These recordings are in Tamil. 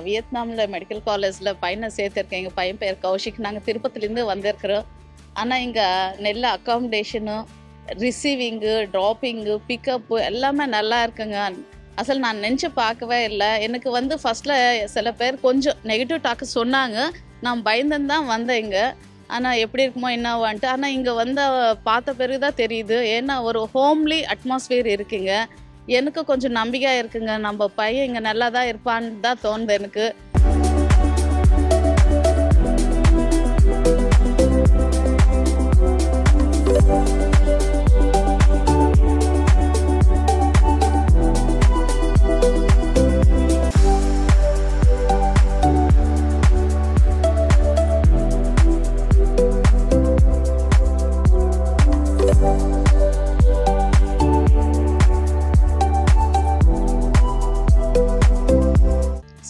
வியட்நாம்ல மெடிக்கல் காலேஜ்ல பையனை சேர்த்திருக்கேன். எங்க பையன் பேர் கௌஷிக். நாங்க திருப்பதிலேருந்து வந்திருக்கிறோம். ஆனா இங்க நல்ல அக்காமடேஷனு, ரிசீவிங்கு, ட்ராப்பிங்கு, பிக்கப்பு எல்லாமே நல்லா இருக்குங்க. அசல் நான் நினச்சு பார்க்கவே இல்லை. எனக்கு ஃபர்ஸ்ட்ல சில பேர் கொஞ்சம் நெகட்டிவ் டாக்கு சொன்னாங்க. நான் பயந்துன்னு தான் வந்தேன் இங்க. ஆனா எப்படி இருக்குமோ என்னவான்ட்டு. ஆனா இங்க பார்த்த பிறகு தான் தெரியுது. ஏன்னா ஒரு ஹோம்லி அட்மாஸ்பியர் இருக்குங்க. எனக்கு கொஞ்சம் நம்பிக்கையா இருக்குங்க. நம்ம பையன் இங்க நல்லா தான் இருப்பான்னு தான் தோணுது எனக்கு.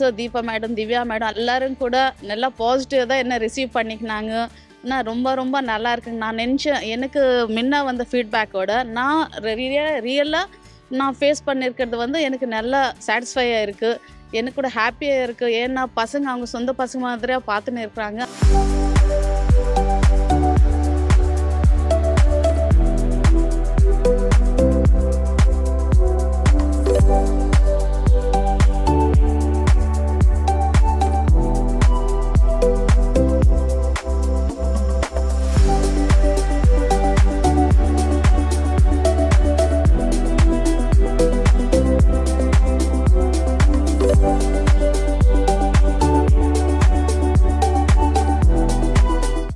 So Deepa madam, Divya madam எல்லாரும் கூட நல்லா பாசிட்டிவாக தான் என்ன ரிசீவ் பண்ணிக்கினாங்க. ஆனால் ரொம்ப ரொம்ப நல்லா இருக்குங்க. நான் நினச்சேன் எனக்கு முன்ன ஃபீட்பேக்கோட நான் ரியலாக நான் ஃபேஸ் பண்ணியிருக்கிறது எனக்கு நல்லா சாட்டிஸ்ஃபையாக இருக்குது. எனக்கு கூட ஹாப்பியாக இருக்குது. ஏன்னா பசங்க அவங்க சொந்த பசங்க மாதிரியாக பார்த்துன்னு இருக்கிறாங்க.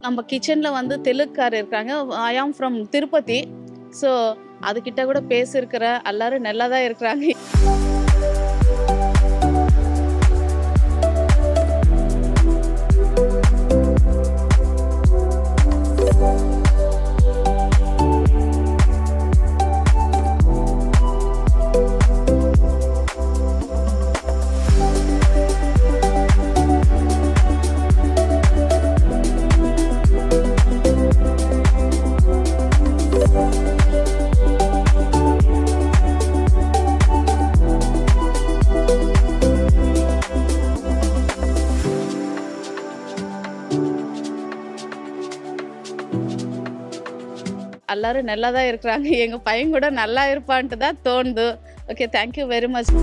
நம்ம கிச்சனில் தெலுங்குக்காரர் இருக்காங்க. ஐ ஆம் ஃப்ரம் திருப்பதி. ஸோ அதுக்கிட்ட கூட பேசியிருக்கிற எல்லாரும் நல்லா தான் இருக்கிறாங்க. எல்லாரும் நல்லா தான் இருக்கிறாங்க. எங்கள் பையன் கூட நல்லா இருப்பான்ட்டு தான் தோணுது. Okay, thank you very much.